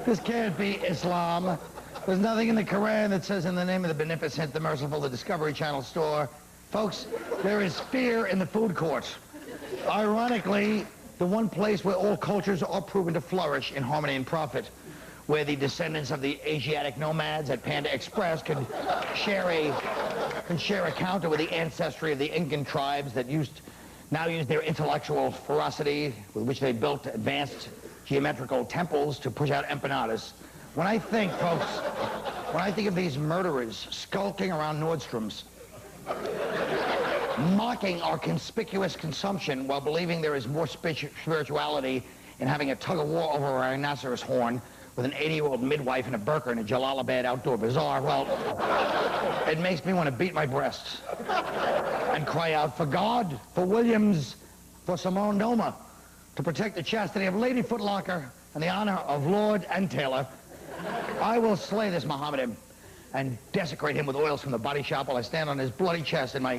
This can't be Islam. There's nothing in the Quran that says in the name of the beneficent, the merciful, the Discovery Channel store. Folks, there is fear in the food court. Ironically, the one place where all cultures are proven to flourish in harmony and profit, where the descendants of the Asiatic nomads at Panda Express can share a counter with the ancestry of the Incan tribes that now use their intellectual ferocity with which they built advanced geometrical temples to push out empanadas. When I think, folks, when I think of these murderers skulking around Nordstrom's, mocking our conspicuous consumption while believing there is more spirituality in having a tug-of-war over a rhinoceros horn with an 80-year-old midwife in a burqa in a Jalalabad outdoor bazaar, well, it makes me want to beat my breasts and cry out for God, for Williams, for Simone Noma, to protect the chastity of Lady Footlocker and the honor of Lord and Taylor. I will slay this Mohammedan and desecrate him with oils from the body shop while I stand on his bloody chest in my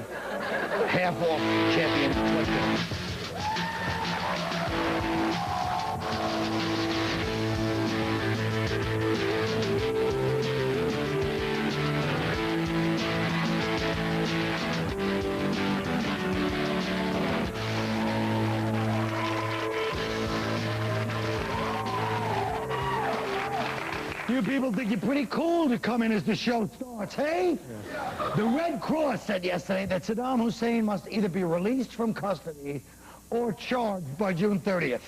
half-off champion sweatshirt. You people think you're pretty cool to come in as the show starts, hey? Yeah. The Red Cross said yesterday that Saddam Hussein must either be released from custody or charged by June 30th.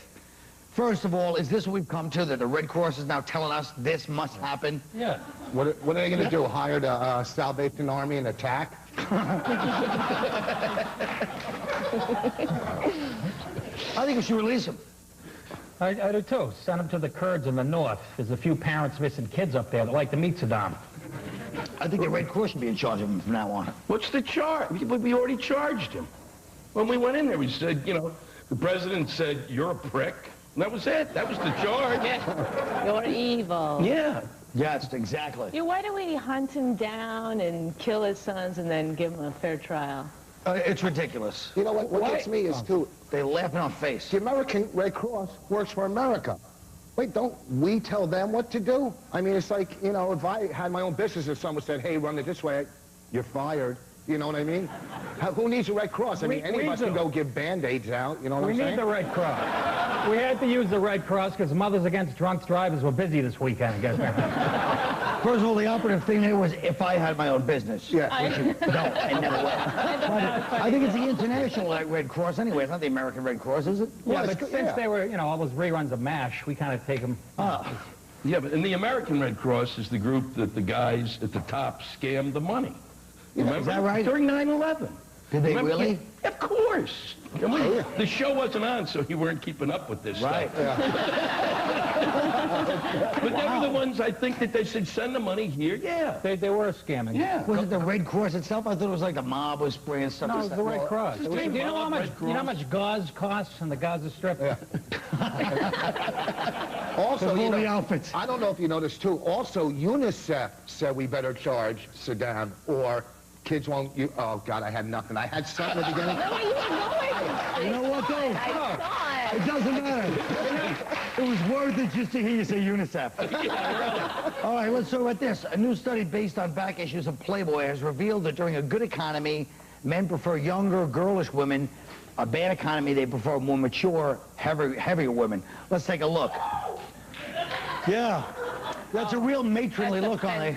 First of all, is this what we've come to, that the Red Cross is now telling us this must happen? Yeah. What are they going to do, hire the Salvation Army and attack? I think we should release him. I do too. Send them to the Kurds in the north. There's a few parents missing kids up there that like to meet Saddam. I think the Red Cross should be in charge of him from now on. What's the charge? We already charged him. When we went in there, we said, you know, the president said, you're a prick. And that was it. That was the charge. Yeah. You're evil. Yeah. Yes, exactly. Yeah, why do we hunt him down and kill his sons and then give him a fair trial? It's ridiculous. You know what gets me is, too, they laugh in our face. The American Red Cross works for America. Wait, don't we tell them what to do? I mean, it's like, you know, if I had my own business, if someone said, hey, run it this way, you're fired. You know what I mean? Who needs a Red Cross? I mean, any of us can go give Band-Aids out, you know what I'm saying? We need the Red Cross. We had to use the Red Cross because Mothers Against Drunk Drivers were busy this weekend, I guess. First of all, the operative thing there was if I had my own business. Yeah. No, I never will. I think it's the International Red Cross anyway. It's not the American Red Cross, is it? Yeah, but since they were, you know, all those reruns of MASH, we kind of take them. Yeah, but in the American Red Cross is the group that the guys at the top scammed the money. Is that right? During 9/11. Did they really? Of course. The show wasn't on, so you weren't keeping up with this stuff. Yeah. But they were the ones, I think, that they said, send the money here. Yeah. They were scamming. Yeah. Was it the Red Cross itself? I thought it was like the mob was spraying stuff. No, it was the Red Cross. Do you know how much gauze costs in the Gaza Strip? Yeah. Also, you know, the outfits. I don't know if you noticed, too, also UNICEF said we better charge Saddam or kids won't... Oh, God, I had nothing. I had something at the beginning. No, you were going. You know what, though? I saw it. It doesn't matter. It was worth it just to hear you say UNICEF. All right, let's talk about this. A new study based on back issues of Playboy has revealed that during a good economy, men prefer younger, girlish women. A bad economy, they prefer more mature, heavier women. Let's take a look. Yeah. That's a real matronly look on it.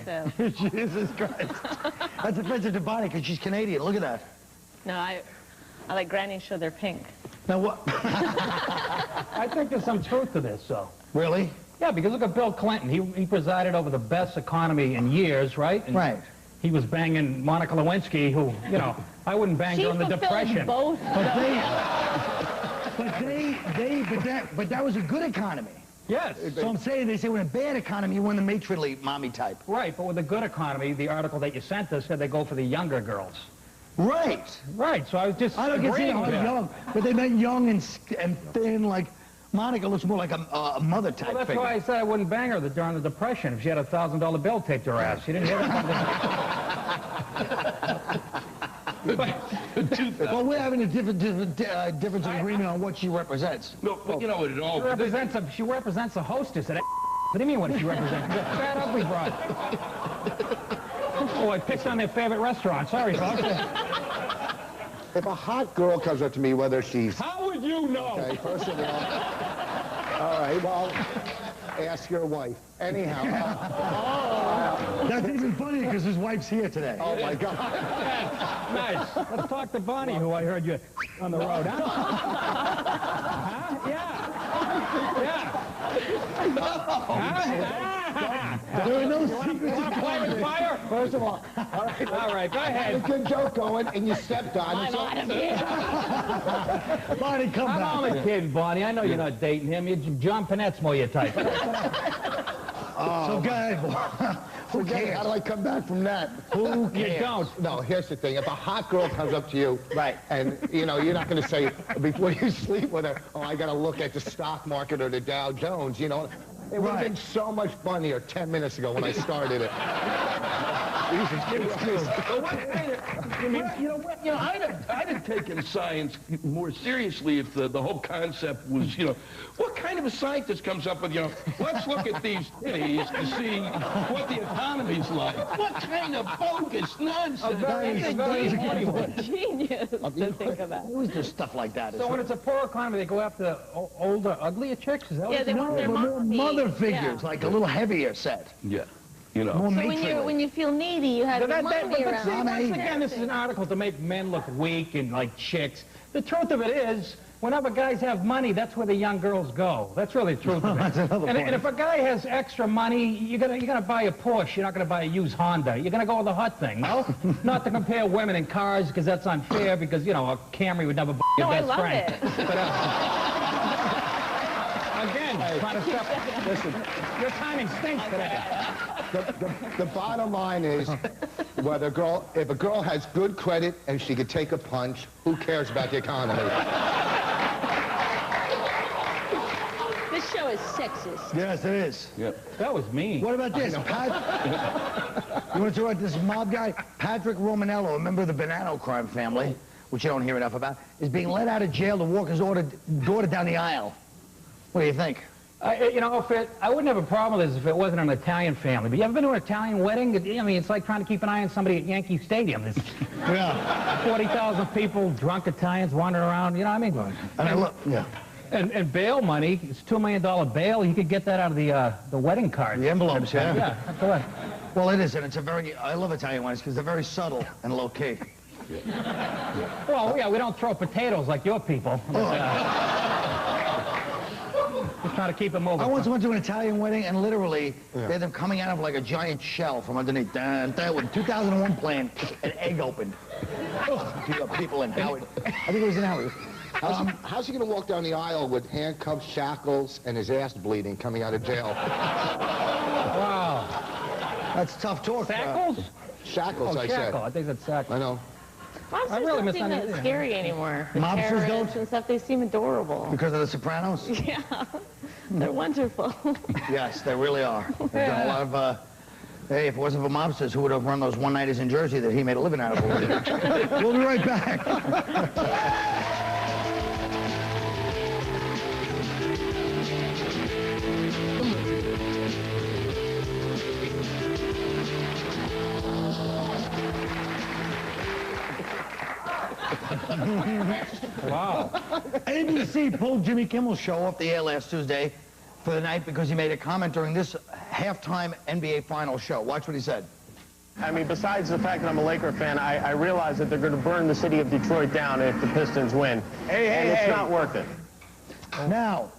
Jesus Christ. That's offensive to Bonnie because she's Canadian. Look at that. No, I like grannies show they're pink. Now what? I think there's some truth to this, though. Really? Yeah, because look at Bill Clinton. He presided over the best economy in years, right? And right. He was banging Monica Lewinsky, who, you know, I wouldn't bang during the Depression. Both. But that was a good economy. Yes. So I'm saying, they say when a bad economy, you want the matronly mommy type. Right, but with a good economy, the article that you sent us said they go for the younger girls. Right. Right, so I was just I don't get agreeing how with that. young, but they meant young and thin, like Monica looks more like a mother type Well, that's figure. why I said I wouldn't bang her during the Depression if she had a $1,000 bill taped to her ass. She didn't hit it. Well, we're having a difference of agreement on what she represents. No, but you know what it all... She represents a hostess at What do you mean, what does she represent? She's a fat, ugly broad. Oh, I picked on their favorite restaurant. Sorry, folks. If a hot girl comes up to me, whether she's... How would you know? Okay, first of all right, well, ask your wife. Anyhow. That's even funnier because his wife's here today. Oh, my God. Nice. Let's talk to Bonnie, who I heard you on the road, huh? Huh? Yeah. There are no secrets. Want to play with fire? First of all, All right, go I had a ahead. good joke going, and you stepped on it. Bonnie, come I'm back. only kidding, Bonnie. I know you're not dating him. John Panette's more your type. So go ahead. Who Forget it. cares? How do I come back from that? Who cares? You don't. No, here's the thing. If a hot girl comes up to you, Right. and, you know, you're not going to say, before you sleep with her, oh, I got to look at the stock market or the Dow Jones, you know. It would have Right. been so much funnier 10 minutes ago when I started it. I'd have taken science more seriously if the whole concept was, you know, what kind of a scientist comes up with, you know, let's look at these titties to see what the economy's like. What kind of bogus nonsense? Genius to think about. Who's just stuff like that? So when it's a poor economy, they go after older, uglier chicks? Is that what Yeah, they want their More mommy. mother figures, Yeah. like a little heavier set. Yeah, you know. More So matronly. when you feel needy, you have But your that, mommy but see, around. once again, this is an article to make men look weak and like chicks. The truth of it is, whenever guys have money, that's where the young girls go. That's really the truth of it. That's another point. And if a guy has extra money, you're gonna buy a Porsche. You're not gonna buy a used Honda. You're gonna go with the hot thing, no? Not to compare women and cars, because that's unfair. Because you know a Camry would never your No, I best love friend. it. But, again, trying to step. Listen, your timing stinks today. The bottom line is, whether if a girl has good credit and she could take a punch, who cares about the economy? This show is sexist. Yes, it is. That was mean. What about this? You want to talk about this mob guy? Patrick Romanello, a member of the Bonanno crime family, which you don't hear enough about, is being let out of jail to walk his daughter down the aisle. What do you think? You know, I wouldn't have a problem with this if it wasn't an Italian family. But you ever been to an Italian wedding? I mean, it's like trying to keep an eye on somebody at Yankee Stadium. There's Yeah. 40,000 people, drunk Italians wandering around. You know what I mean? And I look, yeah. And bail money, it's $2 million bail. You could get that out of the wedding card. The envelopes, yeah. Yeah, go ahead. Well, it is, and it's a very, I love Italian weddings because they're very subtle and low-key. Well, yeah, we don't throw potatoes like your people. Just trying to keep it moving. I once went to an Italian wedding, and literally, they had them coming out of like a giant shell from underneath. With 2001 plan, an egg opened. People in Howard. I think it was in Howard. How's he going to walk down the aisle with handcuffs, shackles, and his ass bleeding coming out of jail? Wow. That's tough talk. Shackles? Shackles, Oh, I shackle. said. I think that's shackle. I know. Mobsters really don't seem that misunderstood. scary anymore. The Mobsters terrorists don't? and stuff, they seem adorable. Because of The Sopranos? Yeah, they're wonderful. Yes, they really are. They've done a lot of, hey, if it wasn't for mobsters, who would have run those one-nighters in Jersey that he made a living out of? We'll be right back. Wow. ABC pulled Jimmy Kimmel's show off the air last Tuesday for the night because he made a comment during this halftime NBA Finals show. Watch what he said. I mean, besides the fact that I'm a Laker fan, I realize that they're going to burn the city of Detroit down if the Pistons win. And it's not worth it. Now,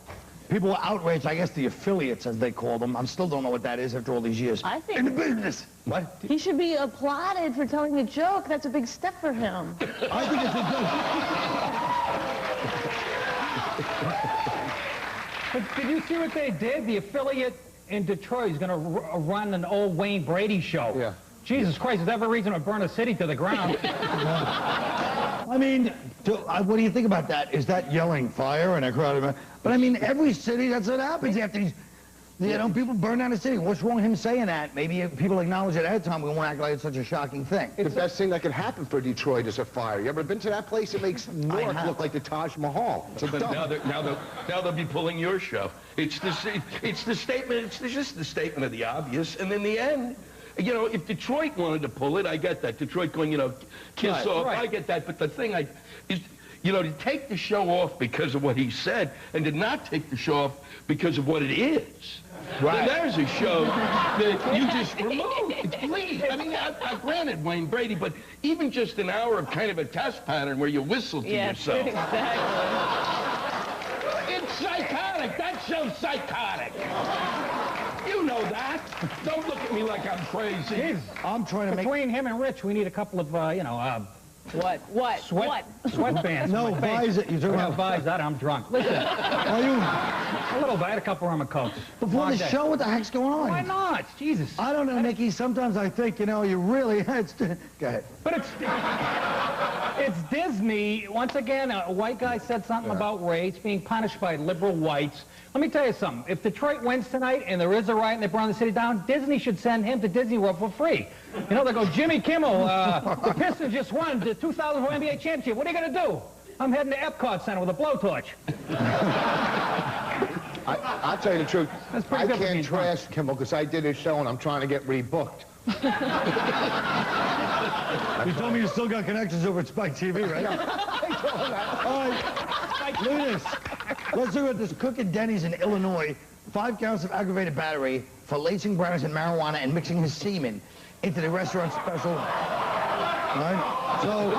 people were outraged, I guess the affiliates, as they call them. I still don't know what that is after all these years. I think- In the business. What? He should be applauded for telling a joke. That's a big step for him. I think it's a But did you see what they did? The affiliate in Detroit is going to run an old Wayne Brady show. Yeah. Jesus Christ, is there ever a reason to burn a city to the ground? I mean, what do you think about that? Is that yelling fire in a crowd? But I mean, every city, that's what happens after these You know, people burn down the city. What's wrong with him saying that? Maybe if people acknowledge it ahead of time, we won't act like it's such a shocking thing. The best thing that could happen for Detroit is a fire. You ever been to that place? It makes Newark look like the Taj Mahal. So then now they'll be pulling your show. It's the statement. It's just the statement of the obvious. And in the end, you know, if Detroit wanted to pull it, I get that. Detroit going, you know, kiss off. Right. I get that. But the thing is, you know, to take the show off because of what he said, and to not take the show off because of what it is. Right. There's a show that you just removed. Please. I mean, I granted Wayne Brady, but even just an hour of kind of a test pattern where you whistle to yourself. Exactly. It's psychotic. That show's psychotic. You know that. Don't look at me like I'm crazy. Jeez. I'm trying to Between him and Rich, we need a couple of, you know, sweatbands. No, visor. You're talking about visor. I'm drunk. Listen. Are you? A little bit. I had a couple rum and cokes. Before the show, what the heck's going on? Why not? Jesus. I don't know, Nicky. Sometimes I think, you know, you really... Go ahead. But it's Disney. Once again, a white guy said something about race being punished by liberal whites. Let me tell you something. If Detroit wins tonight and there is a riot and they burn the city down, Disney should send him to Disney World for free. You know, they go, Jimmy Kimmel, the Pistons just won the 2004 NBA championship. What are you going to do? I'm heading to Epcot Center with a blowtorch. I'll tell you the truth. I good can't trash Kimmel because I did his show and I'm trying to get rebooked. You told me you still got connections over at Spike TV, right? All right, look at this. Let's look at this cook at Denny's in Illinois. 5 counts of aggravated battery for lacing brownies in marijuana and mixing his semen into the restaurant special. All right? So...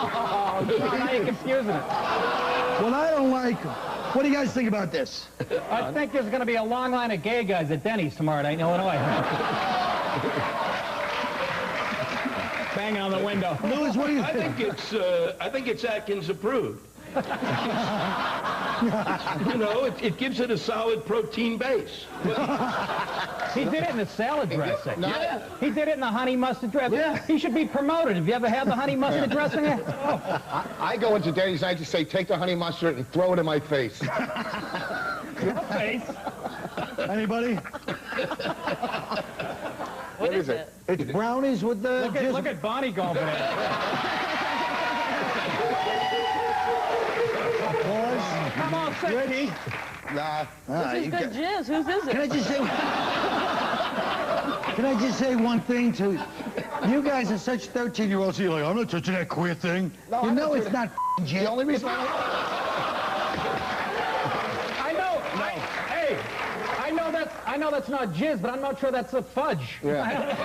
Now you're confusing it. What I don't like... What do you guys think about this? I think there's going to be a long line of gay guys at Denny's tomorrow night in Illinois. Banging on the window. Lewis, what do you think? I think it's Atkins approved. You know, it gives it a solid protein base. He did it in the salad dressing. Yeah. He did it in the honey mustard dressing. Yeah. He should be promoted. Have you ever had the honey mustard dressing? I go into Denny's and I just say, take the honey mustard and throw it in my face. Your face. Anybody? What is it? It's brownies with the... Look at Bonnie going for that. Come on, Ready? Nah. This is good jizz. Whose is it? Can I just say one thing to... You guys are such 13-year-olds. You're like, I'm not touching that queer thing. No, you know it's it. not jizz. The only reason I know that's not jizz, but I'm not sure that's a fudge. Yeah.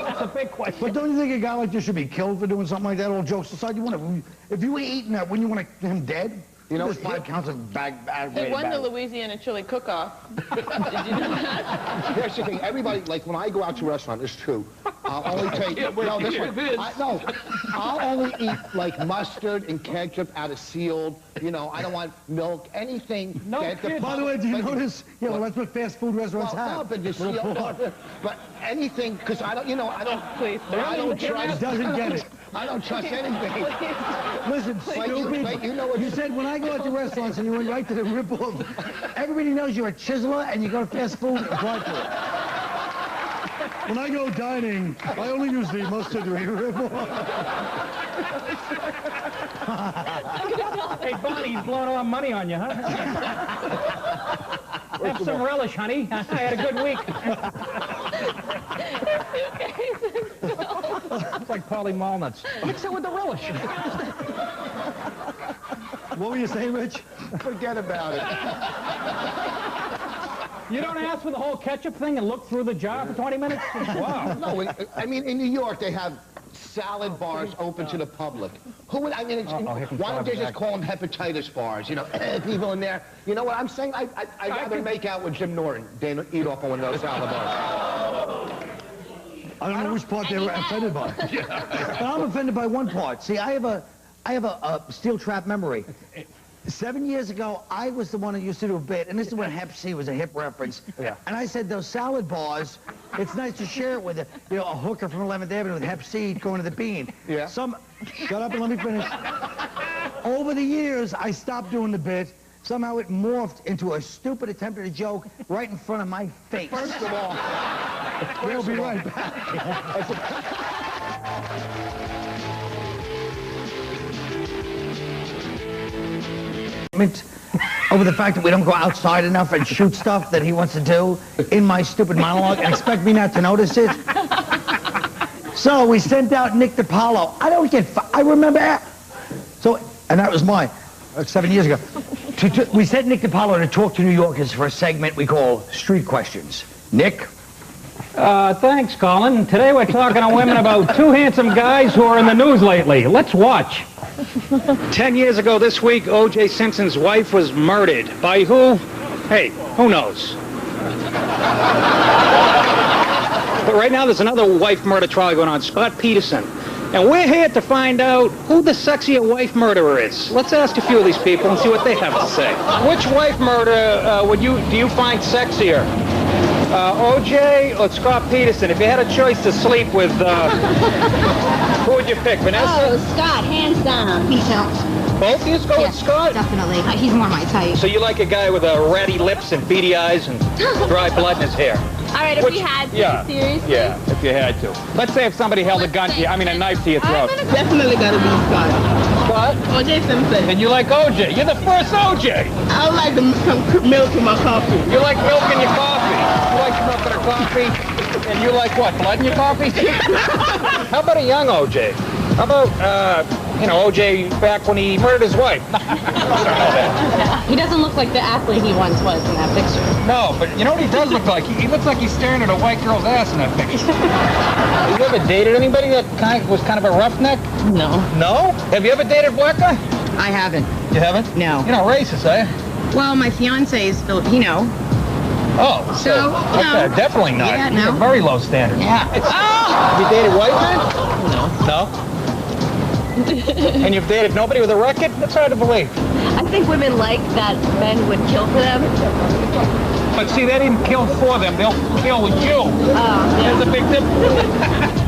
That's a big question. But don't you think a guy like this should be killed for doing something like that? All jokes aside, you want to... If you were eating that, wouldn't you want him dead? You know, there's 5 counts of He won the Louisiana chili cook-off. Did you know that? here's the thing. Everybody, like, when I go out to a restaurant, it's true. I'll only take... No, this one. No, I'll only eat, like, mustard and ketchup out of sealed. You know, I don't want milk, anything. No kidding. By the way, do you notice? Yeah, well, that's what fast food restaurants have. No, but you see, but anything, because I don't, you know, I don't... Please. I don't trust... Doesn't get it. I don't trust anything. Listen, stupid. You know what you said when I go out to restaurants and you went right to the rip-off, everybody knows you're a chiseler and you go to fast food and apply for it. When I go dining, I only use the mustard rip-off. Hey, Bonnie, he's blowing all money on you, huh? Have some relish, honey. I had a good week. It's like Polly Malnuts. Mix it with the relish. What were you saying, Rich? Forget about it. You don't ask for the whole ketchup thing and look through the jar for 20 minutes? Wow. No, I mean, in New York, they have salad bars open to the public. Who would, I mean, why don't they just call them hepatitis bars? You know, people in there. You know what I'm saying? I'd rather make out with Jim Norton than eat off on one of those salad bars. I don't know which part they were offended by. But I'm offended by one part. See, I have a steel trap memory. 7 years ago, I was the one that used to do a bit, and this is when Hep C was a hip reference. Yeah. And I said, those salad bars, it's nice to share it with a hooker from 11th Avenue with Hep C going to the bean. Yeah. Shut up and let me finish. Over the years, I stopped doing the bit. Somehow it morphed into a stupid attempt at a joke right in front of my face. First of all, We'll be right back. Over the fact that we don't go outside enough and shoot stuff that he wants to do in my stupid monologue and expect me not to notice it. So we sent out Nick DiPaolo. I remember. So, and that was mine, 7 years ago. We sent Nick DiPaolo to talk to New Yorkers for a segment we call Street Questions. Nick? Thanks, Colin. Today we're talking to women about two handsome guys who are in the news lately. Let's watch. 10 years ago this week, O.J. Simpson's wife was murdered. By who? Hey, who knows? But right now there's another wife murder trial going on, Scott Peterson. And we're here to find out who the sexier wife murderer is. Let's ask a few of these people and see what they have to say. Which wife murderer do you find sexier? O.J. or Scott Peterson? If you had a choice to sleep with, who would you pick, Vanessa? Oh, Scott, hands down. He helps. Both of you go with Scott? Definitely. He's more my type. So you like a guy with ratty lips and beady eyes and dry blood in his hair? All right, if we had to, seriously? Yeah, if you had to. Let's say if somebody held a gun to you, a knife to your throat. Definitely gotta be Scott. Scott? O.J. Simpson. And you like O.J. You're the first O.J. I would like some milk in my coffee. You like milk in your coffee. You like milk in your coffee. And you like what, blood in your coffee? How about a young O.J.? How about, O.J. back when he murdered his wife? We don't know that. He doesn't look like the athlete he once was in that picture. No, but you know what he does look like? He looks like he's staring at a white girl's ass in that picture. Have you ever dated anybody that was kind of a roughneck? No. No? Have you ever dated a black guy? I haven't. You haven't? No. You're not racist, are you? Well, my fiance is Filipino. Oh, So, okay, no. definitely not. Yeah, You have no. very low standards. Yeah. Have you dated white men? No. No? And you've dated nobody with a record? That's hard to believe. I think women like that men would kill for them. But see, they didn't kill for them. They'll kill you. There's a big difference.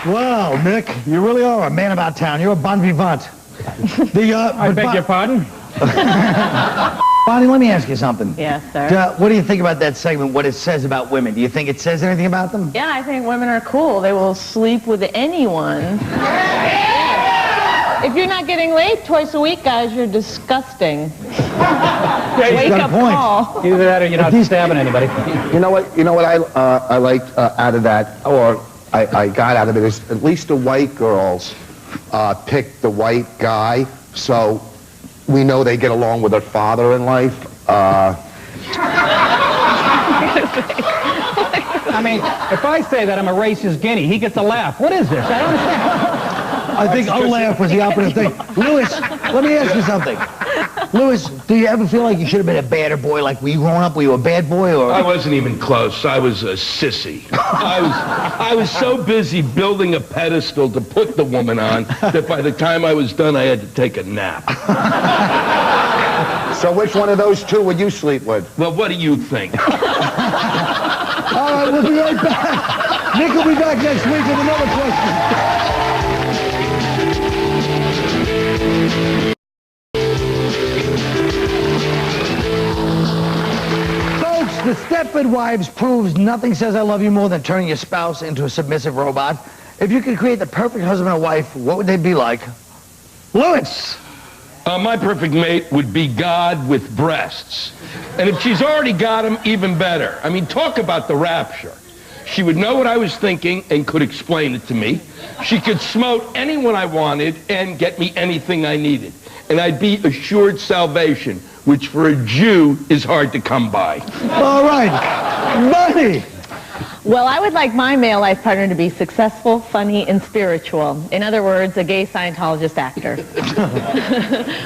Wow, Nick, you really are a man about town. You're a bon vivant. I beg your pardon? Bonnie, let me ask you something. Yes, sir. What do you think about that segment, what it says about women? Do you think it says anything about them? Yeah, I think women are cool. They will sleep with anyone. If you're not getting laid twice a week, guys, you're disgusting. Wake up call. Either that or you're not stabbing anybody. You know what I liked out of that, or I got out of it, is at least the white girls picked the white guy, so we know they get along with their father in life. I mean, if I say that I'm a racist guinea, he gets a laugh. What is this? I don't understand. I think a laugh was the opposite thing. Louis, let me ask you something. Louis, do you ever feel like you should have been a badder boy? Like, were you growing up, were you a bad boy, or? I wasn't even close. I was a sissy. I was so busy building a pedestal to put the woman on that by the time I was done, I had to take a nap. So which one of those two would you sleep with? Well, what do you think? All right, we'll be right back. Nick will be back next week with another question. The Stepford Wives proves nothing says I love you more than turning your spouse into a submissive robot. If you could create the perfect husband or wife, what would they be like? Louis! My perfect mate would be God with breasts. And if she's already got them, even better. I mean, talk about the rapture. She would know what I was thinking and could explain it to me. She could smote anyone I wanted and get me anything I needed. And I'd be assured salvation, which for a Jew is hard to come by. All right. Buddy! Well, I would like my male life partner to be successful, funny, and spiritual. In other words, a gay Scientologist actor.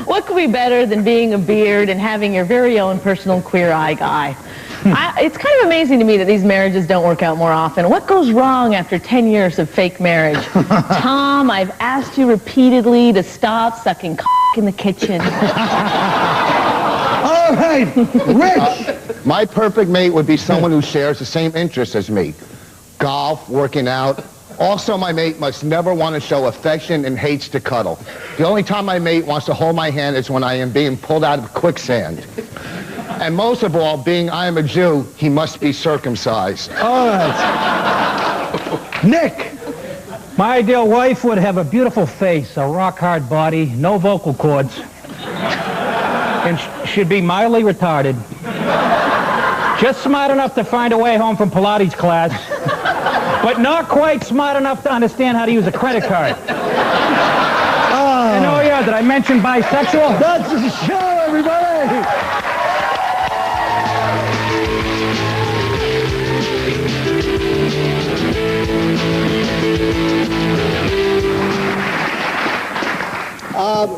What could be better than being a beard and having your very own personal queer eye guy? It's kind of amazing to me that these marriages don't work out more often. What goes wrong after 10 years of fake marriage? Tom, I've asked you repeatedly to stop sucking in the kitchen. All right, Rich! My perfect mate would be someone who shares the same interests as me. Golf, working out, Also, my mate must never want to show affection and hates to cuddle. The only time my mate wants to hold my hand is when I am being pulled out of quicksand. And most of all, being I am a Jew, he must be circumcised. All right. Nick. My ideal wife would have a beautiful face, a rock-hard body, no vocal cords, and should be mildly retarded. Just smart enough to find a way home from Pilates class, but not quite smart enough to understand how to use a credit card. And oh yeah, did I mention bisexual? That's the show, everybody!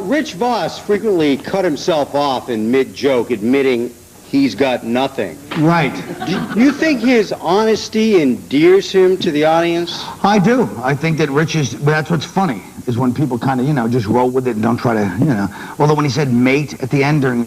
Rich Voss frequently cut himself off in mid-joke, admitting he's got nothing. Right. Do you think his honesty endears him to the audience? I do. I think that Rich is, that's what's funny, is when people kind of, just roll with it and don't try to, Although when he said mate at the end during